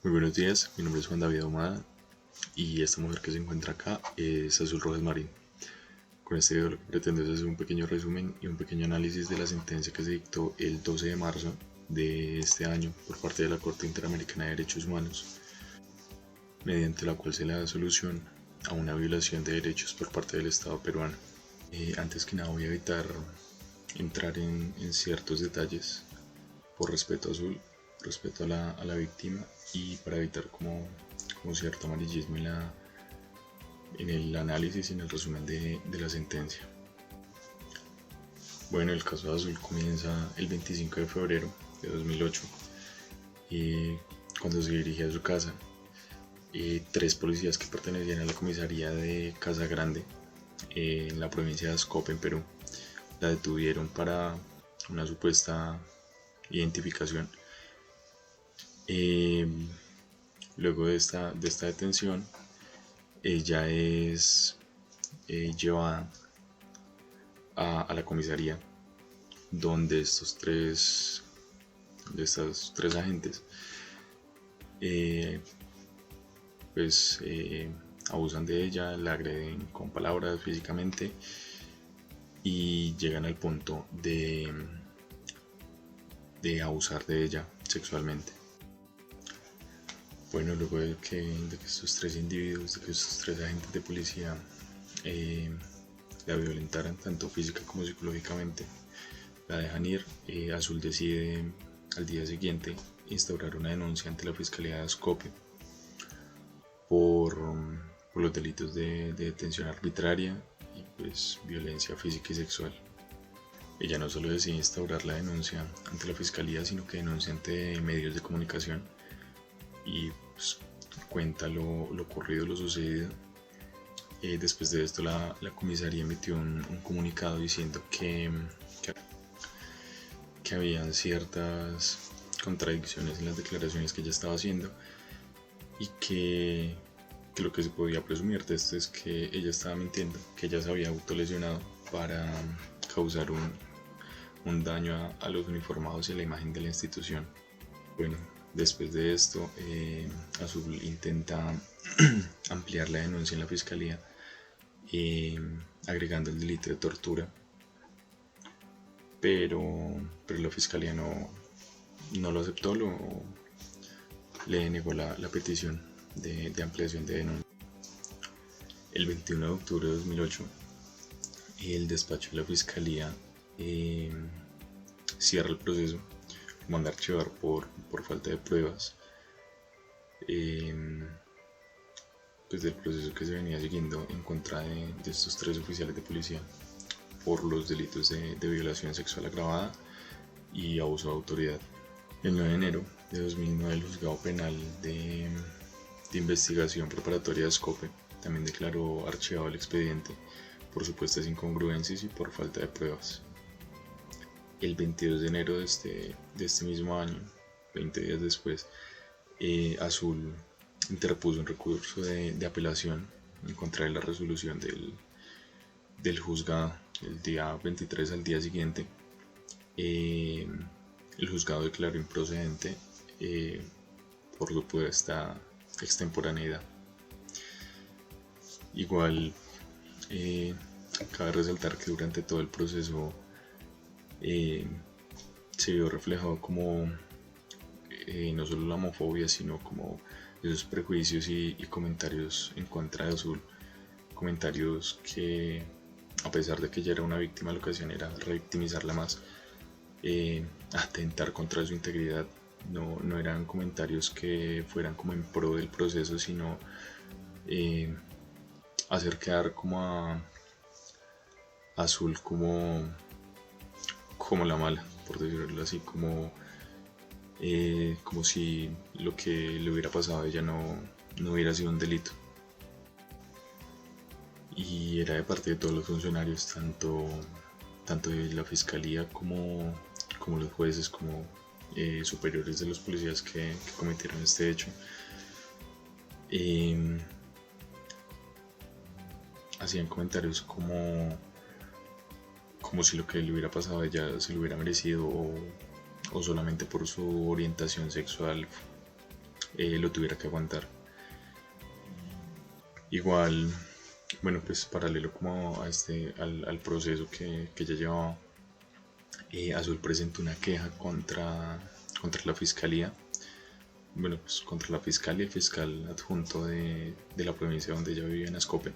Muy buenos días, mi nombre es Juan David Ahumada y esta mujer que se encuentra acá es Azul Rojas Marín. Con este video lo que pretendo es hacer un pequeño resumen y un pequeño análisis de la sentencia que se dictó el 12 de marzo de este año por parte de la Corte Interamericana de Derechos Humanos, mediante la cual se le da solución a una violación de derechos por parte del Estado peruano. Antes que nada voy a evitar entrar en ciertos detalles por respeto a Azul, respeto a la víctima y para evitar como cierto amarillismo en el análisis y en el resumen de la sentencia. Bueno, el caso de Azul comienza el 25 de febrero de 2008 cuando se dirigía a su casa. Tres policías que pertenecían a la comisaría de Casa Grande en la provincia de Ascope, en Perú, la detuvieron para una supuesta identificación. Luego de esta detención, ella es llevada a la comisaría, donde estos tres agentes abusan de ella, la agreden con palabras físicamente y llegan al punto de abusar de ella sexualmente. Bueno, luego de que estos tres individuos, de que estos tres agentes de policía la violentaran tanto física como psicológicamente, la dejan ir. Azul decide al día siguiente instaurar una denuncia ante la Fiscalía de Ascope por los delitos de detención arbitraria y pues violencia física y sexual. Ella no solo decide instaurar la denuncia ante la Fiscalía, sino que denuncia ante medios de comunicación y pues, cuenta lo ocurrido, lo sucedido. Después de esto la comisaría emitió un comunicado diciendo que habían ciertas contradicciones en las declaraciones que ella estaba haciendo y que lo que se podía presumir de esto es que ella estaba mintiendo, que ella se había autolesionado para causar un daño a los uniformados y a la imagen de la institución. Bueno, después de esto, Azul intenta ampliar la denuncia en la fiscalía, agregando el delito de tortura, pero la fiscalía no lo aceptó, le negó la petición de ampliación de denuncia. El 21 de octubre de 2008, el despacho de la fiscalía cierra el proceso, lo manda a archivar por falta de pruebas pues del proceso que se venía siguiendo en contra de estos tres oficiales de policía por los delitos de violación sexual agravada y abuso de autoridad. El 9 de enero de 2009 el juzgado penal de investigación preparatoria de Ascope también declaró archivado el expediente por supuestas incongruencias y por falta de pruebas. El 22 de enero de este mismo año, 20 días después, Azul interpuso un recurso de apelación en contra de la resolución del juzgado. El día 23, al día siguiente, el juzgado declaró improcedente por supuesta extemporaneidad. Igual, cabe resaltar que durante todo el proceso se vio reflejado como no solo la homofobia, sino como esos prejuicios y comentarios en contra de Azul, comentarios que, a pesar de que ella era una víctima, lo que hacían era revictimizarla más, atentar contra su integridad. No eran comentarios que fueran como en pro del proceso, sino hacer quedar como a Azul como la mala, por decirlo así, como si lo que le hubiera pasado a ella no hubiera sido un delito. Y era de parte de todos los funcionarios, tanto de la fiscalía como los jueces, como superiores de los policías que cometieron este hecho. Hacían comentarios como si lo que le hubiera pasado a ella se lo hubiera merecido, o solamente por su orientación sexual lo tuviera que aguantar. Igual, bueno, pues paralelo como a al proceso que ya llevaba, Azul presentó una queja contra la fiscalía, bueno, pues contra la fiscal y el fiscal adjunto de la provincia donde ella vivía, en Ascope,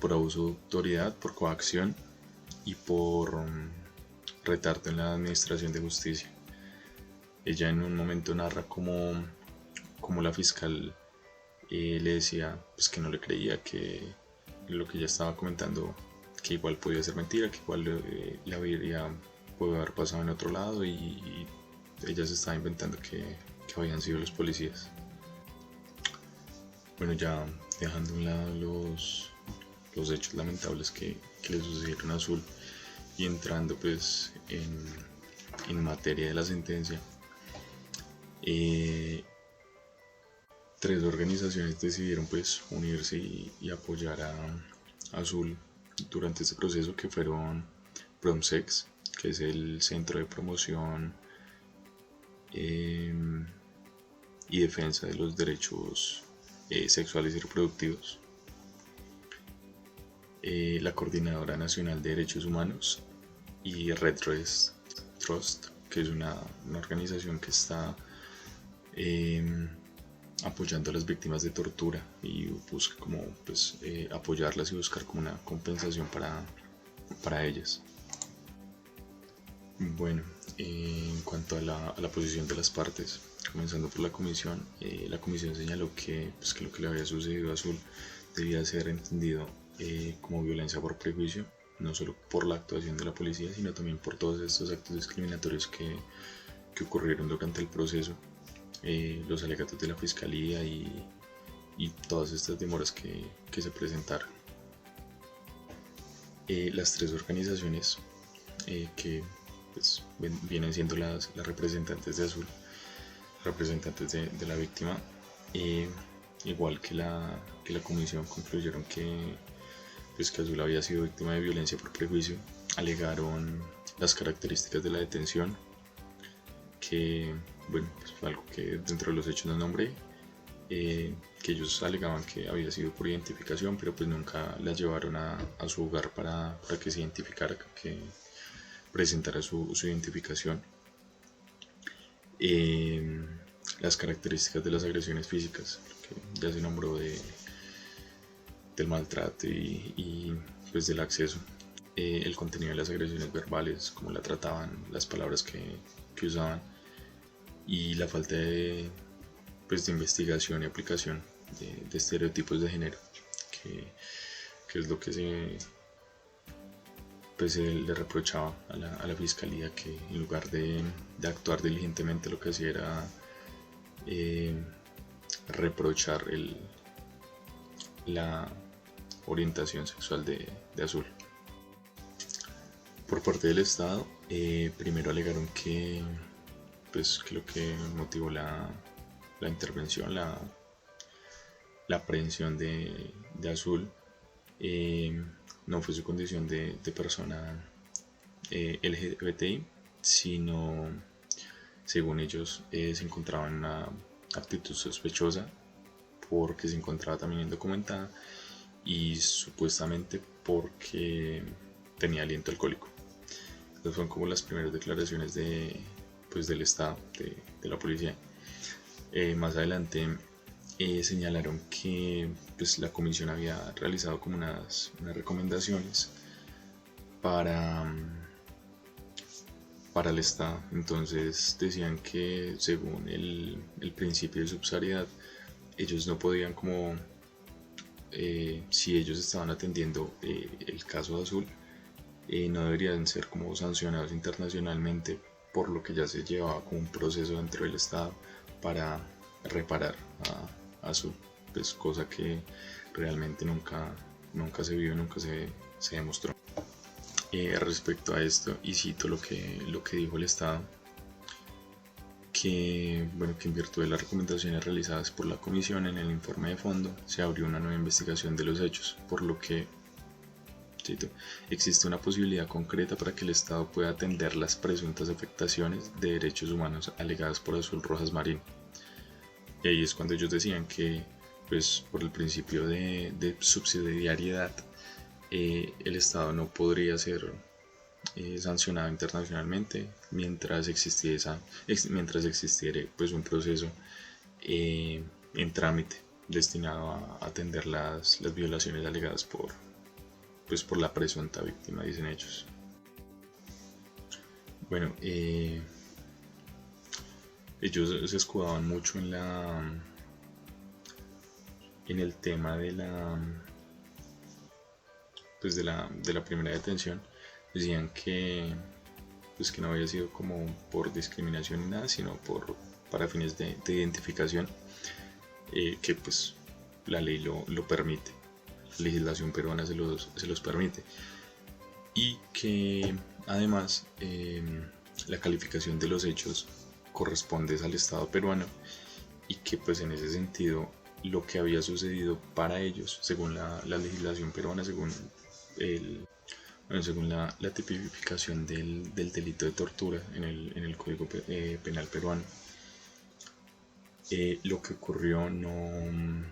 por abuso de autoridad, por coacción y por retardo en la administración de justicia. Ella en un momento narra como la fiscal le decía pues, que no le creía, que lo que ella estaba comentando, que igual podía ser mentira, que igual la habría podido haber pasado en otro lado, y ella se estaba inventando que habían sido los policías. Bueno, ya dejando a un lado los hechos lamentables que le sucedieron a Azul y entrando pues en materia de la sentencia, tres organizaciones decidieron pues unirse y apoyar a Azul durante este proceso, que fueron Promsex, que es el Centro de Promoción y Defensa de los Derechos Sexuales y Reproductivos, la Coordinadora Nacional de Derechos Humanos y Red Trust, que es una organización que está apoyando a las víctimas de tortura y busca como pues, apoyarlas y buscar como una compensación para ellas. Bueno, en cuanto a la posición de las partes, comenzando por la comisión señaló que lo que le había sucedido a Azul debía ser entendido como violencia por prejuicio, no solo por la actuación de la policía, sino también por todos estos actos discriminatorios que ocurrieron durante el proceso, los alegatos de la fiscalía y todas estas demoras que se presentaron. Las tres organizaciones que pues, vienen siendo las representantes de Azul, representantes de la víctima, igual que la comisión, concluyeron que Azul había sido víctima de violencia por prejuicio. Alegaron las características de la detención, que bueno, pues fue algo que dentro de los hechos no nombré, que ellos alegaban que había sido por identificación, pero pues nunca la llevaron a su hogar para que se identificara, que presentara su identificación. Las características de las agresiones físicas, que ya se nombró, del maltrato y pues del acceso, el contenido de las agresiones verbales, cómo la trataban, las palabras que usaban, y la falta de investigación y aplicación de estereotipos de género, que es lo que se le reprochaba a la fiscalía, que en lugar de actuar diligentemente, lo que hacía era reprochar la orientación sexual de Azul. Por parte del Estado, primero alegaron que lo que motivó la intervención, la aprehensión de Azul, no fue su condición de persona LGBTI, sino, según ellos, se encontraba en una actitud sospechosa porque se encontraba también indocumentada y supuestamente porque tenía aliento alcohólico. Estas fueron como las primeras declaraciones del Estado, de la policía. Más adelante señalaron que la comisión había realizado como unas recomendaciones para el Estado. Entonces decían que, según el principio de subsidiariedad, ellos no podían como, si ellos estaban atendiendo el caso de Azul, no deberían ser como sancionados internacionalmente, por lo que ya se llevaba como un proceso dentro del Estado para reparar a Azul, cosa que realmente nunca se vio, nunca se demostró. Respecto a esto, y cito lo que dijo el Estado, que en virtud de las recomendaciones realizadas por la comisión en el informe de fondo, se abrió una nueva investigación de los hechos, por lo que, cito, existe una posibilidad concreta para que el Estado pueda atender las presuntas afectaciones de derechos humanos alegadas por Azul Rojas Marín. Y ahí es cuando ellos decían que, pues, por el principio de subsidiariedad, el Estado no podría ser sancionado internacionalmente mientras existiera pues, un proceso en trámite destinado a atender las violaciones alegadas por la presunta víctima, dicen ellos. Bueno, ellos se escudaban mucho en el tema pues de la primera detención. Decían que pues que no había sido como por discriminación ni nada, sino para fines de identificación, que pues la ley lo permite, la legislación peruana se los permite, y que además la calificación de los hechos corresponde al Estado peruano, y que pues en ese sentido lo que había sucedido para ellos, según la legislación peruana, según la tipificación del delito de tortura en el Código Penal peruano, lo que ocurrió no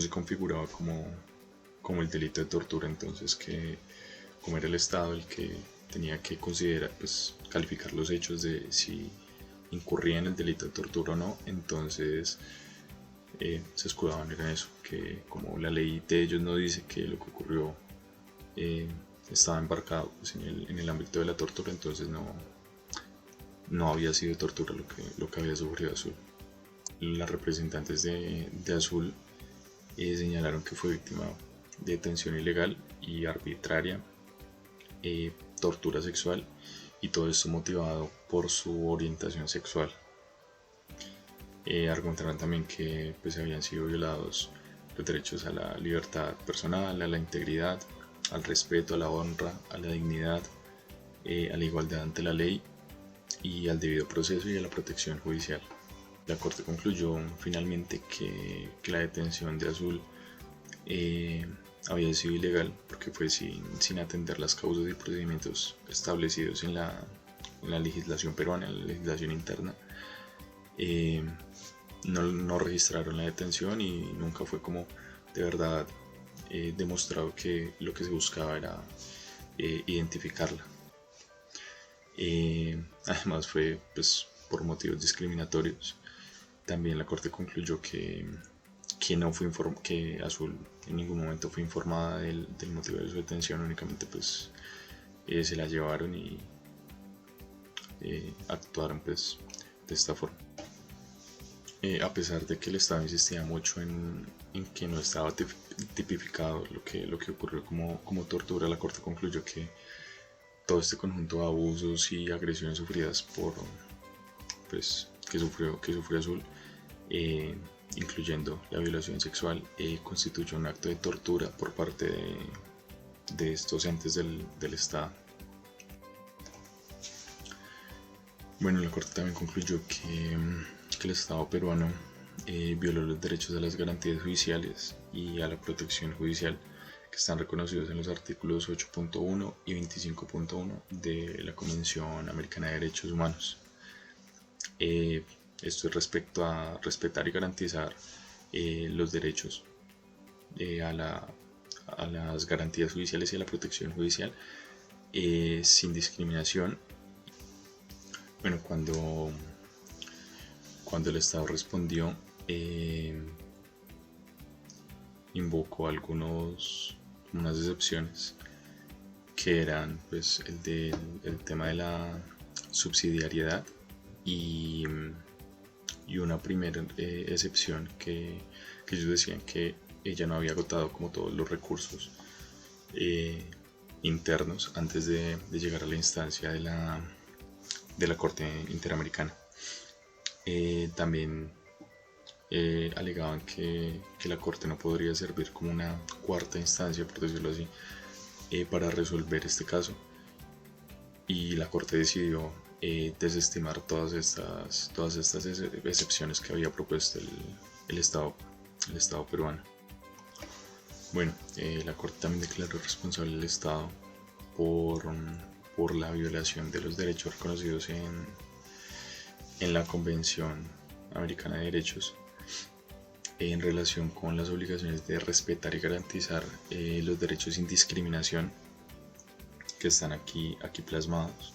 se configuraba como el delito de tortura. Entonces, que como era el Estado el que tenía que considerar, pues, calificar los hechos de si incurría en el delito de tortura o no, entonces se escudaban en eso, que como la ley de ellos no dice que lo que ocurrió estaba embarcado pues, en el ámbito de la tortura, entonces no había sido tortura lo que había sufrido Azul. Las representantes de Azul señalaron que fue víctima de detención ilegal y arbitraria, tortura sexual, y todo esto motivado por su orientación sexual. Argumentaron también que pues, habían sido violados los derechos a la libertad personal, a la integridad, al respeto, a la honra, a la dignidad, a la igualdad ante la ley y al debido proceso y a la protección judicial. La Corte concluyó finalmente que la detención de Azul había sido ilegal porque fue sin atender las causas y procedimientos establecidos en la legislación peruana, en la legislación interna. No registraron la detención y nunca fue como de verdad demostrado que lo que se buscaba era identificarla. Además fue pues, por motivos discriminatorios. También la Corte concluyó que Azul en ningún momento fue informada del motivo de su detención, únicamente pues se la llevaron y actuaron pues de esta forma. A pesar de que el Estado insistía mucho en que no estaba tipificado lo que ocurrió como tortura, la Corte concluyó que todo este conjunto de abusos y agresiones sufridas que sufrió Azul, incluyendo la violación sexual, constituye un acto de tortura por parte de estos entes del Estado. Bueno, la Corte también concluyó que el Estado peruano violó los derechos a las garantías judiciales y a la protección judicial que están reconocidos en los artículos 8.1 y 25.1 de la Convención Americana de Derechos Humanos. Esto es respecto a respetar y garantizar los derechos a las garantías judiciales y a la protección judicial sin discriminación. Bueno, cuando el Estado respondió, invocó unas excepciones que eran pues el tema de la subsidiariedad y una primera excepción que ellos decían que ella no había agotado como todos los recursos internos antes de llegar a la instancia de la Corte Interamericana. También alegaban que la Corte no podría servir como una cuarta instancia, por decirlo así, para resolver este caso, y la Corte decidió desestimar todas estas excepciones que había propuesto el Estado peruano. Bueno, la Corte también declaró responsable al Estado por la violación de los derechos reconocidos en la Convención Americana de Derechos en relación con las obligaciones de respetar y garantizar los derechos sin discriminación que están aquí plasmados.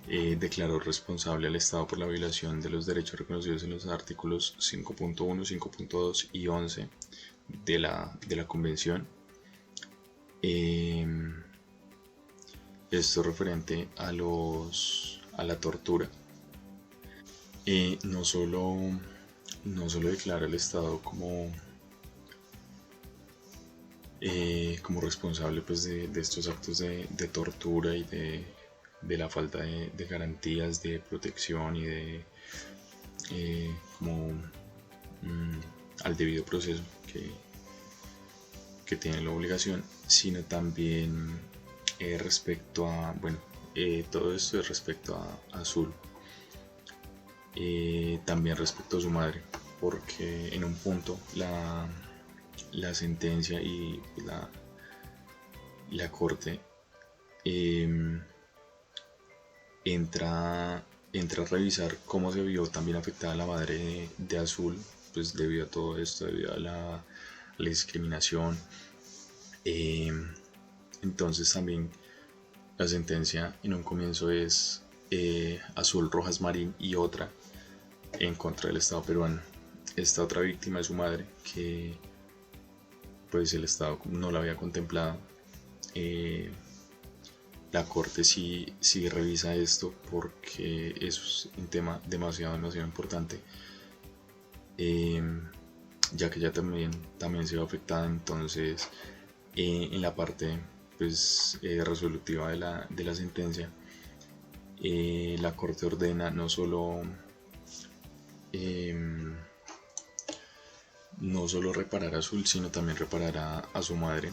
Declaró responsable al Estado por la violación de los derechos reconocidos en los artículos 5.1, 5.2 y 11 de la Convención. Esto referente a la tortura. No solo declara el Estado como responsable pues, de estos actos de tortura y de la falta de garantías de protección y de al debido proceso que tiene la obligación, sino también respecto a, todo esto es respecto a Azul, también respecto a su madre, porque en un punto la sentencia y la corte entra a revisar cómo se vio también afectada la madre de Azul, pues debido a todo esto, debido a la discriminación. Entonces también la sentencia en un comienzo es Azul Rojas Marín y otra en contra del Estado peruano. Esta otra víctima es su madre, que pues el Estado no la había contemplado. La corte sí revisa esto porque es un tema demasiado importante, ya que ella también se ve afectada. Entonces en la parte pues, resolutiva de la sentencia, la corte ordena no solo reparar a Azul, sino también reparar a su madre.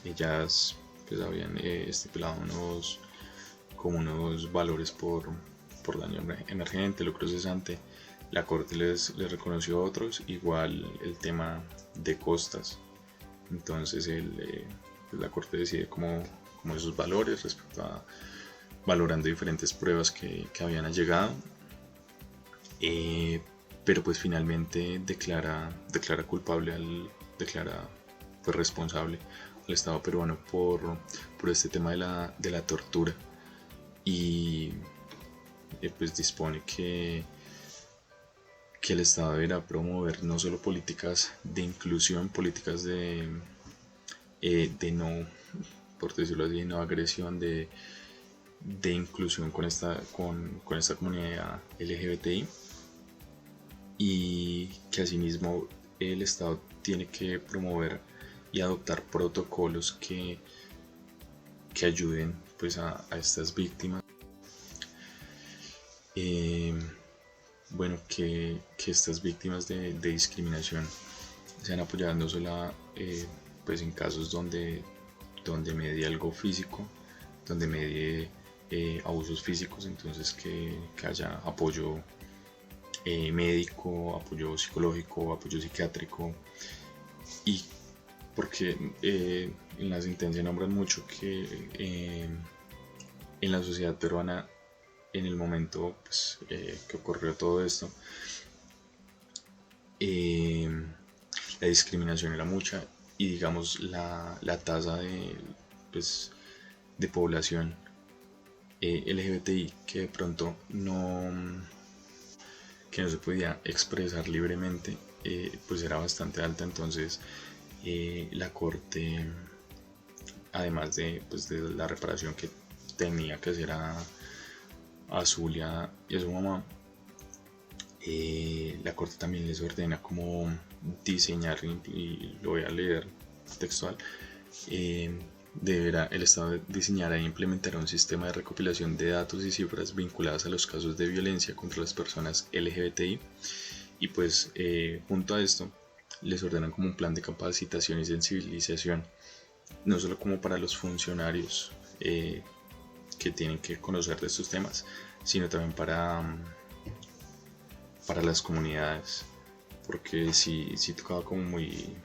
Ellas pues habían estipulado unos valores por daño emergente, lucro cesante. La corte les reconoció otros, igual el tema de costas. Entonces la corte decide como esos valores respecto a valorando diferentes pruebas que habían allegado, pero pues finalmente declara culpable declara pues responsable al Estado peruano por este tema de la tortura, y pues dispone que el Estado deberá promover no solo políticas de inclusión, políticas de no, por decirlo así, no agresión, de inclusión con esta comunidad LGBTI, y que asimismo el Estado tiene que promover y adoptar protocolos que ayuden pues a estas víctimas. Que estas víctimas de discriminación sean apoyadas no solo pues en casos donde medie algo físico, donde medie abusos físicos, entonces que haya apoyo médico, apoyo psicológico, apoyo psiquiátrico, y porque en la sentencia nombran mucho que en la sociedad peruana, en el momento pues, que ocurrió todo esto, la discriminación era mucha, y digamos la tasa de población LGBTI que de pronto no se podía expresar libremente, pues era bastante alta. Entonces la corte, además de la reparación que tenía que hacer a Azul y a su mamá, la corte también les ordena como diseñar, y lo voy a leer textual, deberá el Estado diseñar e implementar un sistema de recopilación de datos y cifras vinculadas a los casos de violencia contra las personas LGBTI, y pues junto a esto les ordenan como un plan de capacitación y sensibilización, no solo como para los funcionarios que tienen que conocer de estos temas, sino también para las comunidades, porque sí tocaba como muy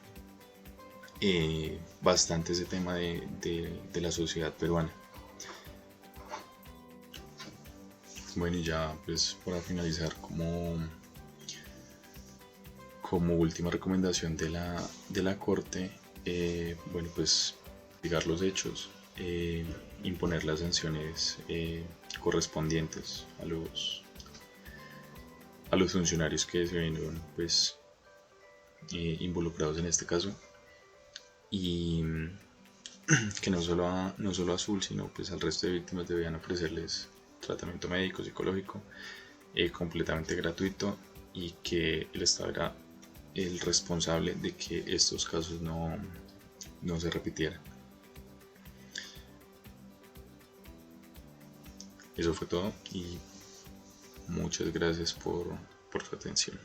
bastante ese tema de la sociedad peruana. Bueno, y ya pues para finalizar, como como última recomendación de la Corte, bueno, pues investigar los hechos, imponer las sanciones correspondientes a los funcionarios que se vieron pues involucrados en este caso, y que no solo a Azul, sino pues al resto de víctimas debían ofrecerles tratamiento médico, psicológico, completamente gratuito, y que el Estado era el responsable de que estos casos no se repitieran. Eso fue todo y muchas gracias por su atención.